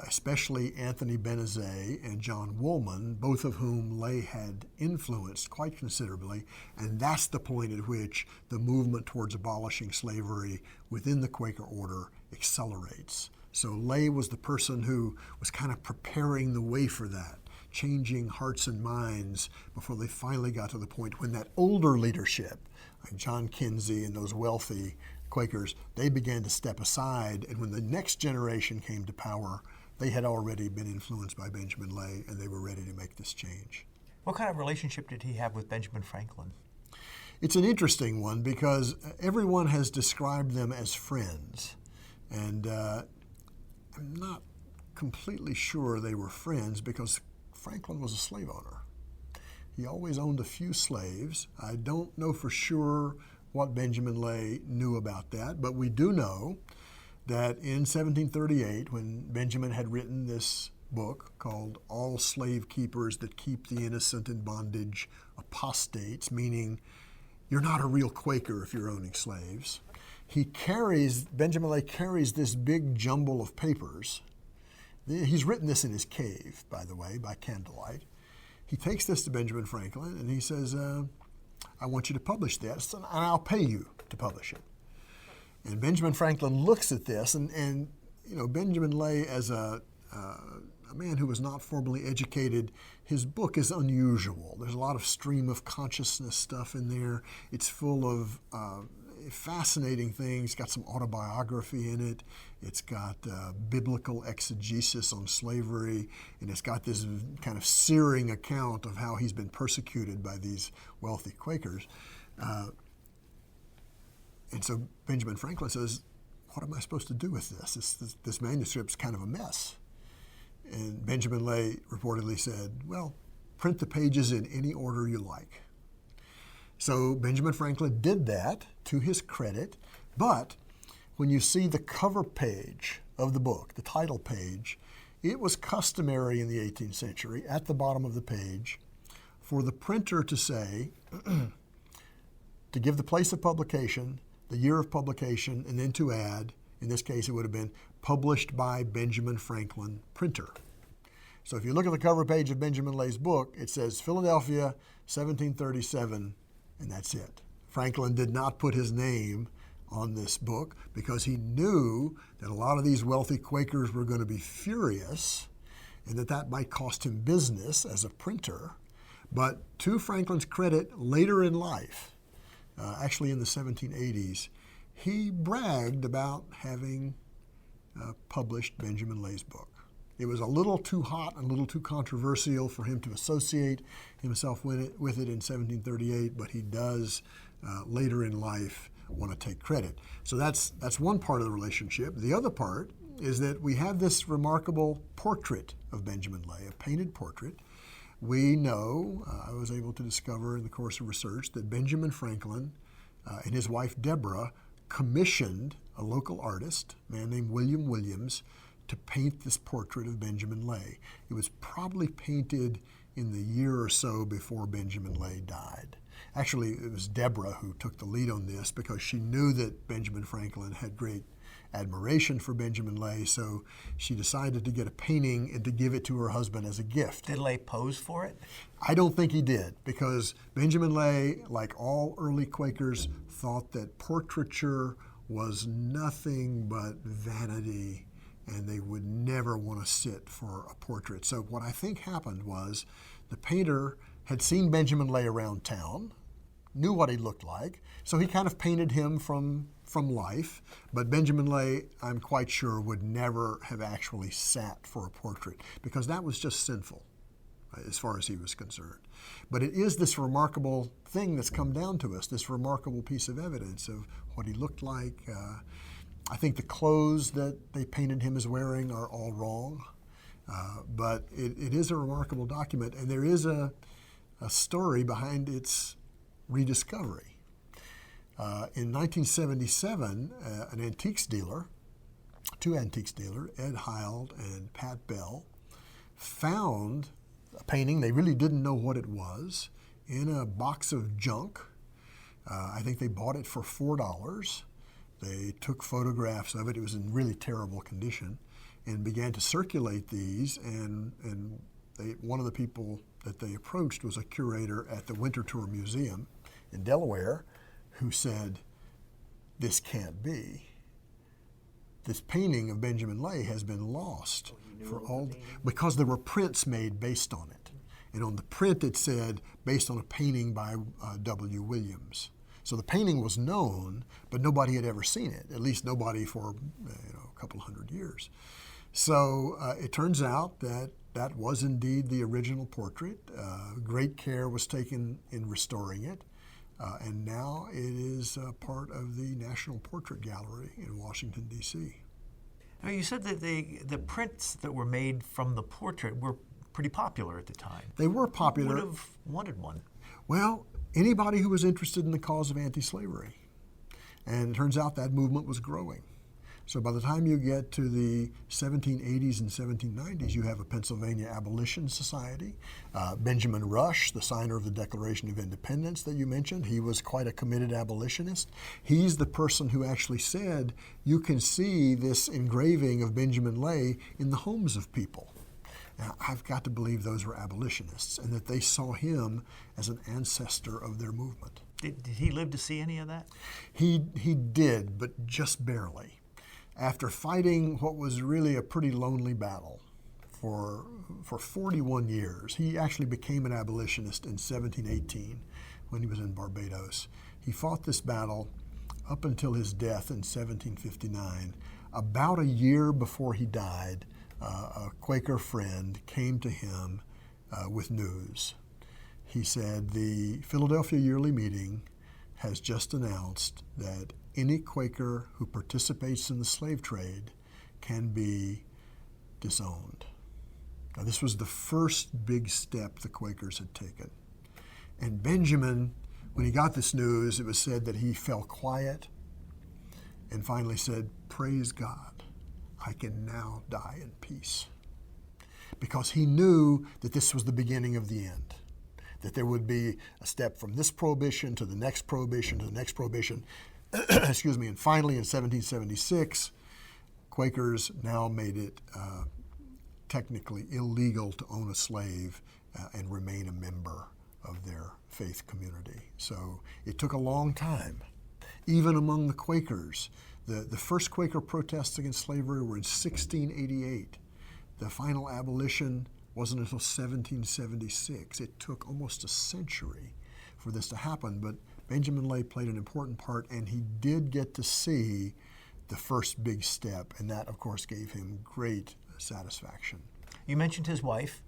especially Anthony Benezet and John Woolman, both of whom Lay had influenced quite considerably, and that's the point at which the movement towards abolishing slavery within the Quaker order accelerates. So Lay was the person who was kind of preparing the way for that, changing hearts and minds before they finally got to the point when that older leadership, like John Kinsey and those wealthy Quakers, they began to step aside, and when the next generation came to power, they had already been influenced by Benjamin Lay, and they were ready to make this change. What kind of relationship did he have with Benjamin Franklin? It's an interesting one because everyone has described them as friends, and I'm not completely sure they were friends because Franklin was a slave owner. He always owned a few slaves. I don't know for sure what Benjamin Lay knew about that, but we do know that in 1738, when Benjamin had written this book called All Slave Keepers That Keep the Innocent in Bondage Apostates, meaning you're not a real Quaker if you're owning slaves, Benjamin Lay carries this big jumble of papers. He's written this in his cave, by the way, by candlelight. He takes this to Benjamin Franklin and he says, I want you to publish this, and I'll pay you to publish it. And Benjamin Franklin looks at this, and Benjamin Lay, as a man who was not formally educated, his book is unusual. There's a lot of stream of consciousness stuff in there. It's full of fascinating things. It's got some autobiography in it. It's got biblical exegesis on slavery, and it's got this kind of searing account of how he's been persecuted by these wealthy Quakers. And so Benjamin Franklin says, what am I supposed to do with this? This manuscript's kind of a mess. And Benjamin Lay reportedly said, well, print the pages in any order you like. So Benjamin Franklin did that to his credit, but when you see the cover page of the book, the title page, it was customary in the 18th century at the bottom of the page for the printer to say, to give the place of publication, the year of publication, and then to add, in this case it would have been published by Benjamin Franklin, printer. So if you look at the cover page of Benjamin Lay's book, it says Philadelphia, 1737, and that's it. Franklin did not put his name on this book because he knew that a lot of these wealthy Quakers were going to be furious and that might cost him business as a printer. But to Franklin's credit, later in life, actually in the 1780s, he bragged about having published Benjamin Lay's book. It was a little too hot and a little too controversial for him to associate himself with it in 1738, but he does later in life want to take credit. So that's one part of the relationship. The other part is that we have this remarkable portrait of Benjamin Lay, a painted portrait. We know, I was able to discover in the course of research, that Benjamin Franklin and his wife Deborah commissioned a local artist, a man named William Williams, to paint this portrait of Benjamin Lay. It was probably painted in the year or so before Benjamin Lay died. Actually, it was Deborah who took the lead on this because she knew that Benjamin Franklin had great admiration for Benjamin Lay, so she decided to get a painting and to give it to her husband as a gift. Did Lay pose for it? I don't think he did, because Benjamin Lay, like all early Quakers, thought that portraiture was nothing but vanity, and they would never want to sit for a portrait. So what I think happened was the painter had seen Benjamin Lay around town, knew what he looked like, so he kind of painted him from life. But Benjamin Lay, I'm quite sure, would never have actually sat for a portrait, because that was just sinful as far as he was concerned. But it is this remarkable thing that's come down to us, this remarkable piece of evidence of what he looked like. I think the clothes that they painted him as wearing are all wrong, but it is a remarkable document, and there is a story behind its rediscovery. In 1977, an antiques dealer, two antiques dealers, Ed Hild and Pat Bell, found a painting. They really didn't know what it was, in a box of junk. I think they bought it for $4. They took photographs of it. It was in really terrible condition, and began to circulate these. And one of the people that they approached was a curator at the Winterthur Museum in Delaware, who said, "This can't be. This painting of Benjamin Lay has been lost because there were prints made based on it, and on the print it said based on a painting by W. Williams." So the painting was known, but nobody had ever seen it, at least nobody for a couple hundred years. So it turns out that that was indeed the original portrait. Great care was taken in restoring it, and now it is part of the National Portrait Gallery in Washington, D.C. Now, you said that the prints that were made from the portrait were pretty popular at the time. They were popular. Who would have wanted one? Well, anybody who was interested in the cause of anti-slavery. And it turns out that movement was growing. So by the time you get to the 1780s and 1790s, you have a Pennsylvania Abolition Society. Benjamin Rush, the signer of the Declaration of Independence that you mentioned, he was quite a committed abolitionist. He's the person who actually said, you can see this engraving of Benjamin Lay in the homes of people. Now, I've got to believe those were abolitionists and that they saw him as an ancestor of their movement. Did he live to see any of that? He did, but just barely. After fighting what was really a pretty lonely battle for 41 years, he actually became an abolitionist in 1718 when he was in Barbados. He fought this battle up until his death in 1759. About a year before he died, a Quaker friend came to him with news. He said, the Philadelphia Yearly Meeting has just announced that any Quaker who participates in the slave trade can be disowned. Now, this was the first big step the Quakers had taken. And Benjamin, when he got this news, it was said that he fell quiet and finally said, "Praise God, I can now die in peace." Because he knew that this was the beginning of the end, that there would be a step from this prohibition to the next prohibition to the next prohibition. Excuse me. And finally, in 1776, Quakers now made it technically illegal to own a slave and remain a member of their faith community. So it took a long time. Even among the Quakers, the first Quaker protests against slavery were in 1688. The final abolition wasn't until 1776. It took almost a century for this to happen, but Benjamin Lay played an important part, and he did get to see the first big step, and that, of course, gave him great satisfaction. You mentioned his wife.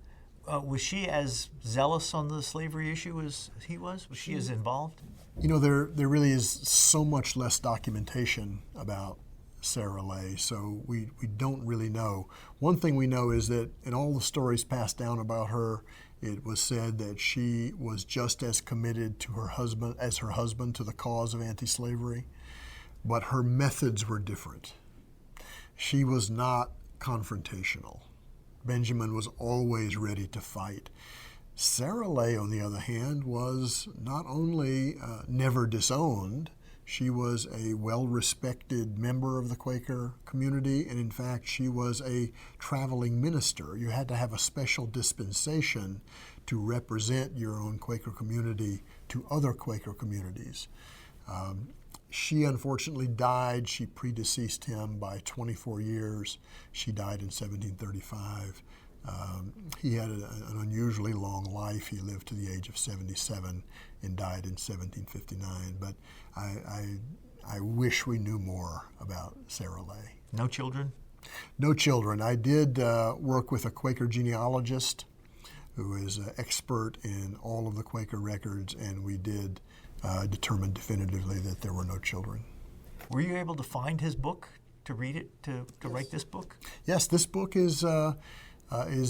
Was she as zealous on the slavery issue as he was? Was she as involved? You know, there really is so much less documentation about Sarah Lay, so we don't really know. One thing we know is that in all the stories passed down about her, it was said that she was just as committed to her husband as her husband to the cause of anti-slavery, but her methods were different. She was not confrontational. Benjamin was always ready to fight. Sarah Lay, on the other hand, was not only never disowned, she was a well-respected member of the Quaker community, and in fact, she was a traveling minister. You had to have a special dispensation to represent your own Quaker community to other Quaker communities. She unfortunately died. She predeceased him by 24 years. She died in 1735. He had an unusually long life. He lived to the age of 77 and died in 1759. But I wish we knew more about Sarah Lay. No children? No children. I did work with a Quaker genealogist who is an expert in all of the Quaker records, and we did determine definitively that there were no children. Were you able to find his book, to read it, to write this book? Yes, this book is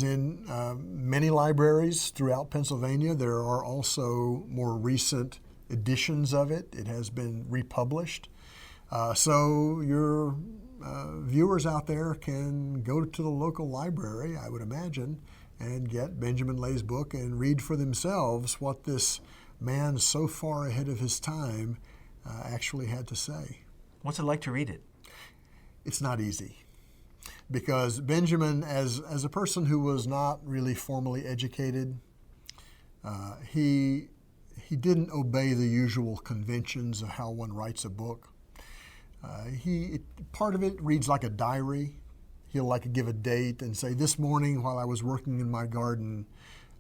in many libraries throughout Pennsylvania. There are also more recent editions of it. It has been republished. So your viewers out there can go to the local library, I would imagine, and get Benjamin Lay's book and read for themselves what this man so far ahead of his time actually had to say. What's it like to read it? It's not easy, because Benjamin, as a person who was not really formally educated, he didn't obey the usual conventions of how one writes a book. Part of it reads like a diary. He'll give a date and say, "This morning while I was working in my garden,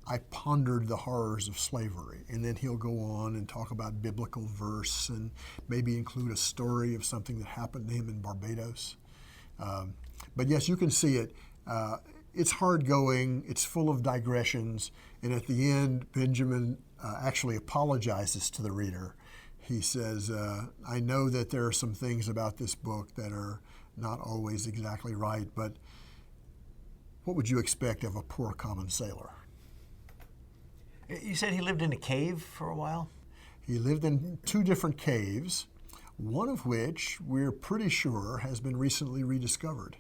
I pondered the horrors of slavery." And then he'll go on and talk about biblical verse and maybe include a story of something that happened to him in Barbados. But yes, you can see it. It's hard going, it's full of digressions, and at the end, Benjamin actually apologizes to the reader. He says, "I know that there are some things about this book that are not always exactly right, but what would you expect of a poor common sailor?" You said he lived in a cave for a while? He lived in 2 different caves, one of which we're pretty sure has been recently rediscovered.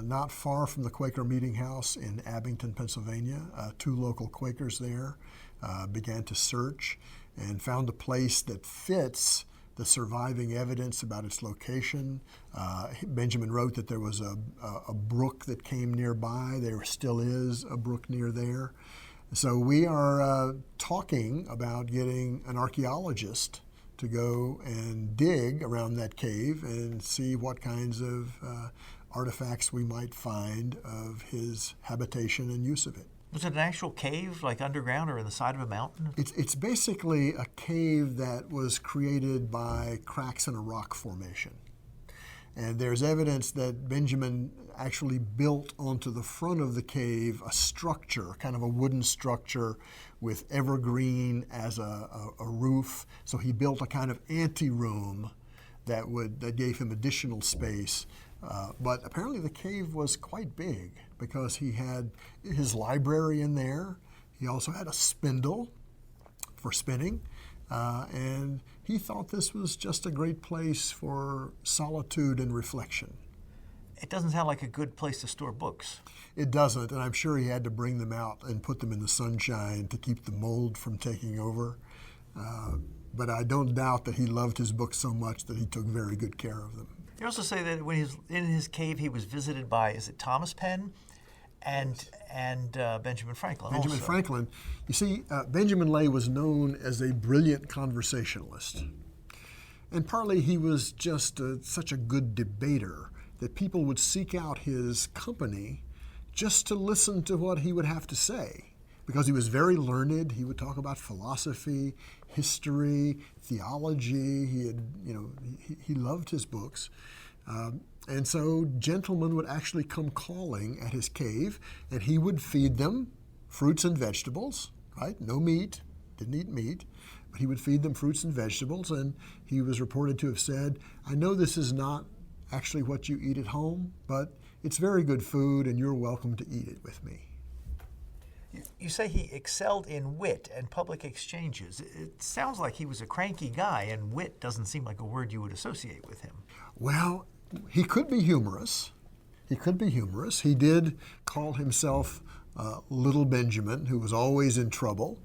Not far from the Quaker Meeting House in Abington, Pennsylvania, 2 local Quakers there began to search and found a place that fits the surviving evidence about its location. Benjamin wrote that there was a brook that came nearby. There still is a brook near there. So we are talking about getting an archaeologist to go and dig around that cave and see what kinds of artifacts we might find of his habitation and use of it. Was it an actual cave, like underground or in the side of a mountain? It's basically a cave that was created by cracks in a rock formation. And there's evidence that Benjamin actually built onto the front of the cave a structure, kind of a wooden structure with evergreen as a roof. So he built a kind of anteroom that gave him additional space But apparently the cave was quite big because he had his library in there. He also had a spindle for spinning. And he thought this was just a great place for solitude and reflection. It doesn't sound like a good place to store books. It doesn't, and I'm sure he had to bring them out and put them in the sunshine to keep the mold from taking over. But I don't doubt that he loved his books so much that he took very good care of them. You also say that when he was in his cave, he was visited by, is it Thomas Penn and Benjamin Franklin Benjamin also. Franklin. You see, Benjamin Lay was known as a brilliant conversationalist. And partly he was just such a good debater that people would seek out his company just to listen to what he would have to say. Because he was very learned, he would talk about philosophy, history, theology. He loved his books. And so gentlemen would actually come calling at his cave, and he would feed them fruits and vegetables, right? No meat, didn't eat meat, but he would feed them fruits and vegetables, and he was reported to have said, I know this is not actually what you eat at home, but it's very good food, and you're welcome to eat it with me. You say he excelled in wit and public exchanges. It sounds like he was a cranky guy, and wit doesn't seem like a word you would associate with him. Well, he could be humorous. He did call himself Little Benjamin, who was always in trouble.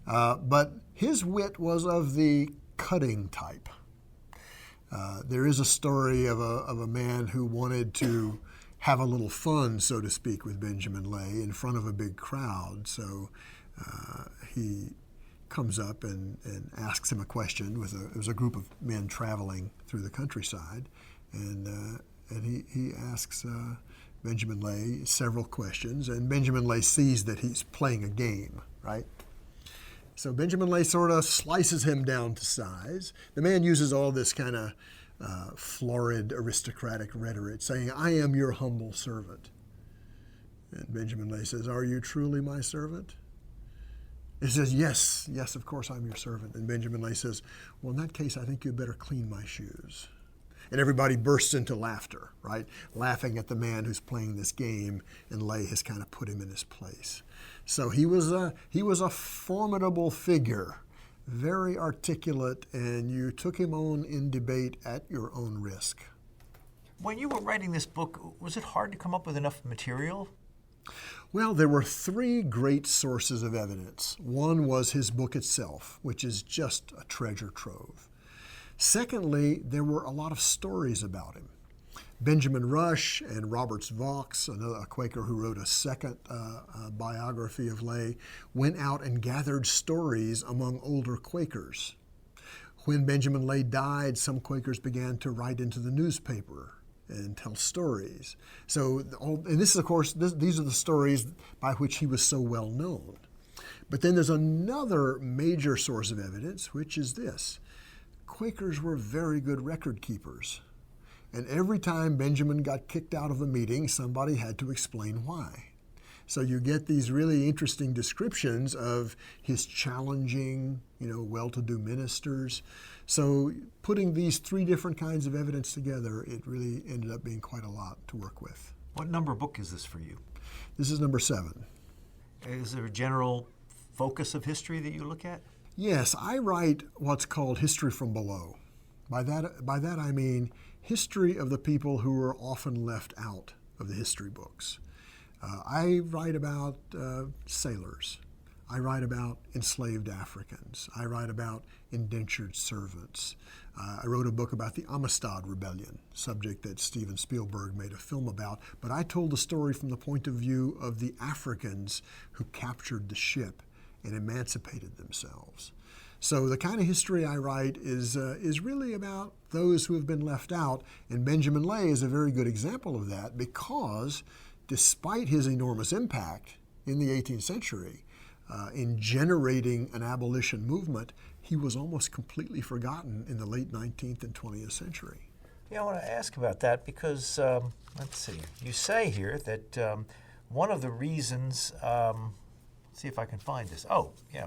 But his wit was of the cutting type. There is a story of a man who wanted to have a little fun, so to speak, with Benjamin Lay in front of a big crowd. So he comes up and asks him a question. It was a group of men traveling through the countryside, and he asks Benjamin Lay several questions, and Benjamin Lay sees that he's playing a game, right? So Benjamin Lay sort of slices him down to size. The man uses all this kind of florid aristocratic rhetoric, saying, I am your humble servant. And Benjamin Lay says, are you truly my servant? He says, yes, of course I'm your servant. And Benjamin Lay says, well, in that case, I think you'd better clean my shoes. And everybody bursts into laughter, right? Laughing at the man who's playing this game, and Lay has kind of put him in his place. So he was a formidable figure, very articulate, and you took him on in debate at your own risk. When you were writing this book, was it hard to come up with enough material? Well, there were three great sources of evidence. One was his book itself, which is just a treasure trove. Secondly, there were a lot of stories about him. Benjamin Rush and Roberts Vaux, a Quaker who wrote a second biography of Lay, went out and gathered stories among older Quakers. When Benjamin Lay died, some Quakers began to write into the newspaper and tell stories. So, and this is, of course, these are the stories by which he was so well known. But then there's another major source of evidence, which is this. Quakers were very good record keepers. And every time Benjamin got kicked out of a meeting, somebody had to explain why. So you get these really interesting descriptions of his challenging, well-to-do ministers. So putting these three different kinds of evidence together, it really ended up being quite a lot to work with. What number book is this for you? This is number 7. Is there a general focus of history that you look at? Yes, I write what's called history from below. By that I mean history of the people who are often left out of the history books. I write about sailors. I write about enslaved Africans. I write about indentured servants. I wrote a book about the Amistad Rebellion, subject that Steven Spielberg made a film about, but I told the story from the point of view of the Africans who captured the ship and emancipated themselves. So the kind of history I write is really about those who have been left out, and Benjamin Lay is a very good example of that because despite his enormous impact in the 18th century, in generating an abolition movement, he was almost completely forgotten in the late 19th and 20th century. Yeah, I want to ask about that because, let's see, you say here that one of the reasons, let's see if I can find this. Oh, yeah.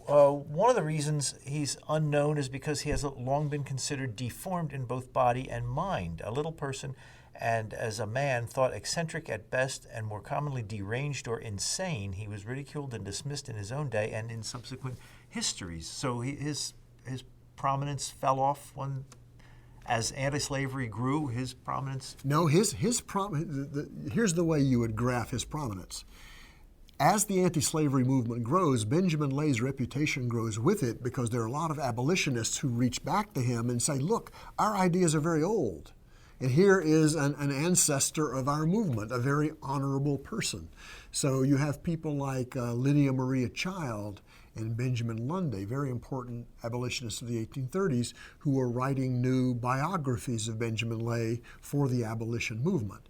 One of the reasons he's unknown is because he has long been considered deformed in both body and mind, a little person and as a man thought eccentric at best and more commonly deranged or insane, he was ridiculed and dismissed in his own day and in subsequent histories. So his prominence fell off as anti-slavery grew. His prominence. No, here's the way you would graph his prominence. As the anti-slavery movement grows, Benjamin Lay's reputation grows with it because there are a lot of abolitionists who reach back to him and say, look, our ideas are very old. And here is an ancestor of our movement, a very honorable person. So you have people like Lydia Maria Child and Benjamin Lundy, very important abolitionists of the 1830s, who were writing new biographies of Benjamin Lay for the abolition movement.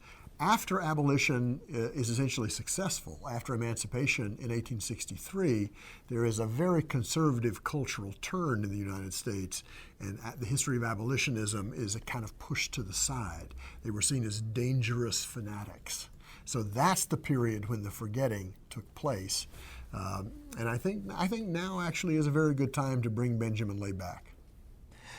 After abolition is essentially successful, after emancipation in 1863, there is a very conservative cultural turn in the United States, and the history of abolitionism is a kind of pushed to the side. They were seen as dangerous fanatics. So that's the period when the forgetting took place. And I think now actually is a very good time to bring Benjamin Lay back.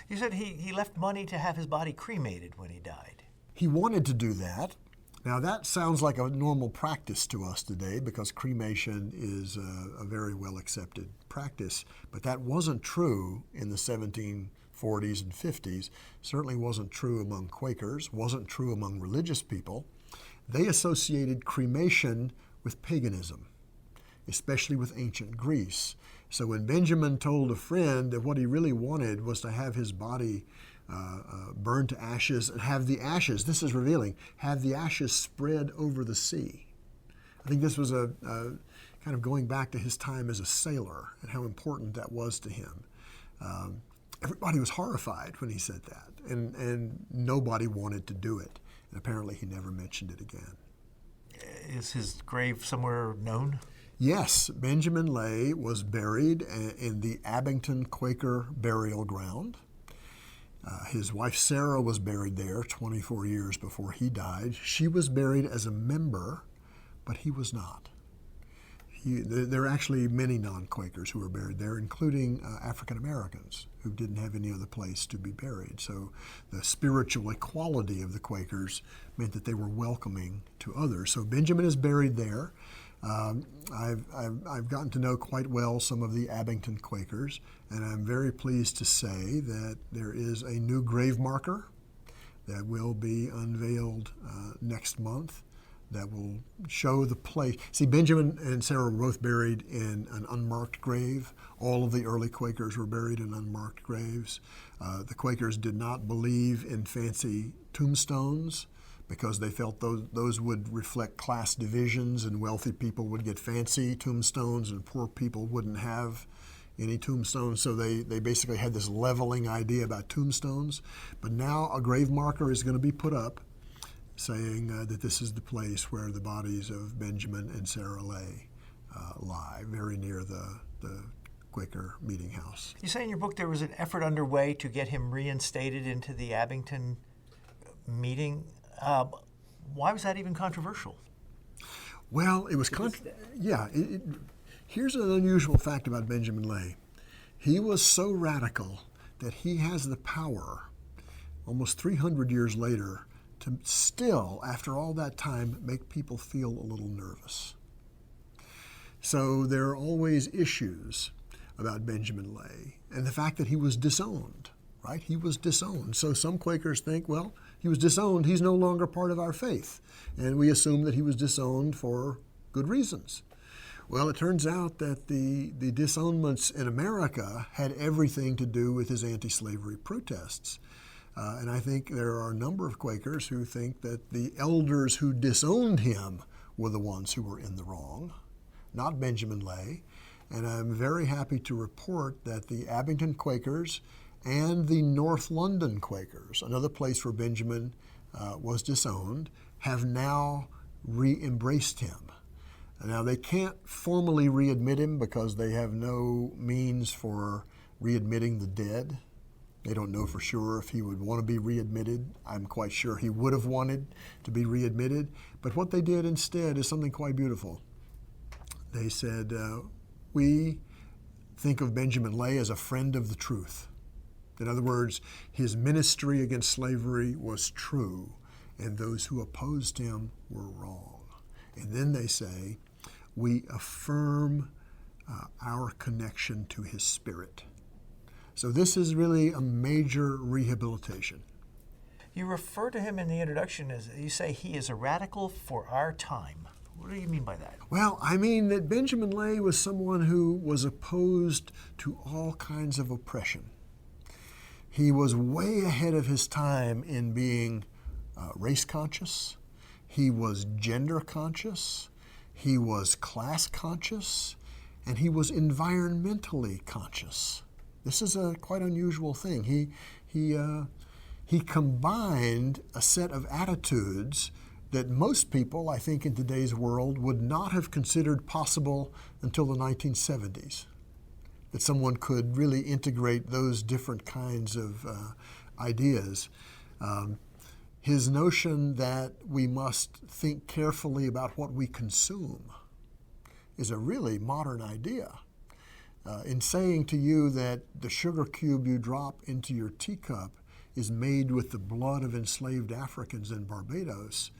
You said he left money to have his body cremated when he died. He wanted to do that. Now that sounds like a normal practice to us today because cremation is a very well accepted practice, but that wasn't true in the 1740s and 50s, certainly wasn't true among Quakers, wasn't true among religious people. They associated cremation with paganism, especially with ancient Greece. So when Benjamin told a friend that what he really wanted was to have his body burned to ashes and have the ashes, this is revealing, have the ashes spread over the sea. I think this was a kind of going back to his time as a sailor and how important that was to him. Everybody was horrified when he said that, and nobody wanted to do it. And apparently he never mentioned it again. Is his grave somewhere known? Yes, Benjamin Lay was buried in the Abington Quaker burial ground. His wife Sarah was buried there 24 years before he died. She was buried as a member, but he was not. There are actually many non-Quakers who were buried there, including African Americans who didn't have any other place to be buried. So the spiritual equality of the Quakers meant that they were welcoming to others. So Benjamin is buried there. I've gotten to know quite well some of the Abington Quakers, and I'm very pleased to say that there is a new grave marker that will be unveiled next month that will show the place. See, Benjamin and Sarah were both buried in an unmarked grave. All of the early Quakers were buried in unmarked graves. The Quakers did not believe in fancy tombstones because they felt those would reflect class divisions, and wealthy people would get fancy tombstones and poor people wouldn't have any tombstones. So they basically had this leveling idea about tombstones. But now a grave marker is going to be put up saying that this is the place where the bodies of Benjamin and Sarah Lay lie, very near the Quaker meeting house. You say in your book there was an effort underway to get him reinstated into the Abington meeting. Why was that even controversial? Well, it was here's an unusual fact about Benjamin Lay. He was so radical that he has the power, almost 300 years later, to still, after all that time, make people feel a little nervous. So there are always issues about Benjamin Lay and the fact that he was disowned, right? He was disowned. So some Quakers think, well, he was disowned, he's no longer part of our faith. And we assume that he was disowned for good reasons. Well, it turns out that the disownments in America had everything to do with his anti-slavery protests. And I think there are a number of Quakers who think that the elders who disowned him were the ones who were in the wrong, not Benjamin Lay. And I'm very happy to report that the Abington Quakers and the North London Quakers, another place where Benjamin was disowned, have now re-embraced him. Now, they can't formally readmit him because they have no means for readmitting the dead. They don't know for sure if he would want to be readmitted. I'm quite sure he would have wanted to be readmitted. But what they did instead is something quite beautiful. They said, we think of Benjamin Lay as a friend of the truth. In other words, his ministry against slavery was true, and those who opposed him were wrong. And then they say, we affirm our connection to his spirit. So this is really a major rehabilitation. You refer to him in the introduction as, you say he is a radical for our time. What do you mean by that? Well, I mean that Benjamin Lay was someone who was opposed to all kinds of oppression. He was way ahead of his time in being race conscious. He was gender conscious. He was class conscious. And he was environmentally conscious. This is a quite unusual thing. He combined a set of attitudes that most people, I think, in today's world would not have considered possible until the 1970s. That someone could really integrate those different kinds of ideas. His notion that we must think carefully about what we consume is a really modern idea. In saying to you that the sugar cube you drop into your teacup is made with the blood of enslaved Africans in Barbados,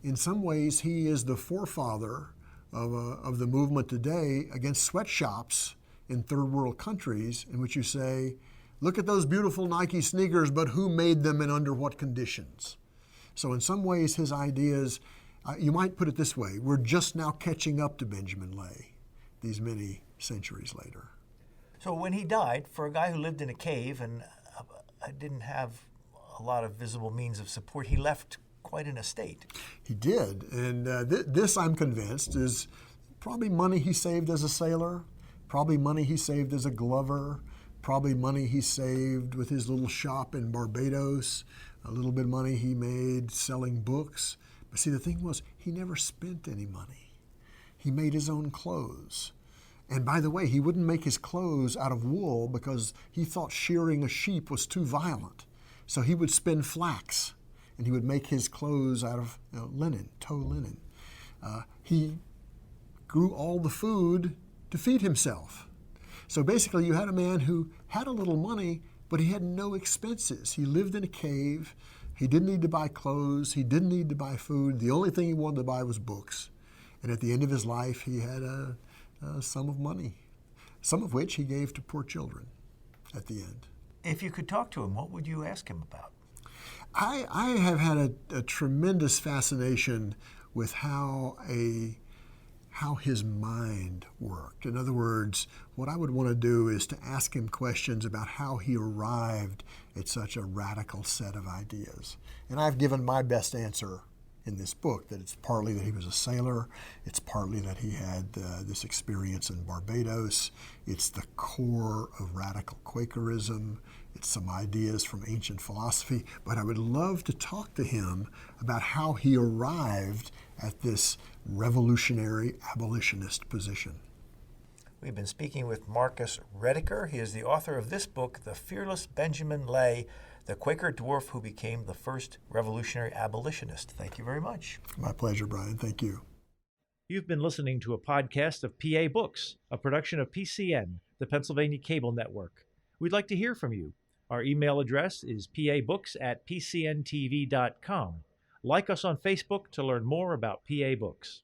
in some ways he is the forefather of the movement today against sweatshops in third world countries, in which you say, look at those beautiful Nike sneakers, but who made them and under what conditions? So in some ways his ideas, you might put it this way, we're just now catching up to Benjamin Lay these many centuries later. So when he died, for a guy who lived in a cave and didn't have a lot of visible means of support, he left quite an estate. He did, and this, I'm convinced, is probably money he saved as a sailor, probably money he saved as a glover, probably money he saved with his little shop in Barbados, a little bit of money he made selling books. But see, the thing was, he never spent any money. He made his own clothes. And by the way, he wouldn't make his clothes out of wool because he thought shearing a sheep was too violent. So he would spin flax, and he would make his clothes out of linen, tow linen. He grew all the food to feed himself. So basically you had a man who had a little money, but he had no expenses. He lived in a cave. He didn't need to buy clothes. He didn't need to buy food. The only thing he wanted to buy was books. And at the end of his life, he had a sum of money, some of which he gave to poor children at the end. If you could talk to him, what would you ask him about? I have had a tremendous fascination with how his mind worked. In other words, what I would want to do is to ask him questions about how he arrived at such a radical set of ideas. And I've given my best answer in this book, that it's partly that he was a sailor, it's partly that he had this experience in Barbados, it's the core of radical Quakerism, it's some ideas from ancient philosophy, but I would love to talk to him about how he arrived at this revolutionary abolitionist position. We've been speaking with Marcus Rediker. He is the author of this book, The Fearless Benjamin Lay, the Quaker Dwarf who became the first revolutionary abolitionist. Thank you very much. My pleasure, Brian. Thank you. You've been listening to a podcast of PA Books, a production of PCN, the Pennsylvania Cable Network. We'd like to hear from you. Our email address is pabooks@pcntv.com. Like us on Facebook to learn more about PA Books.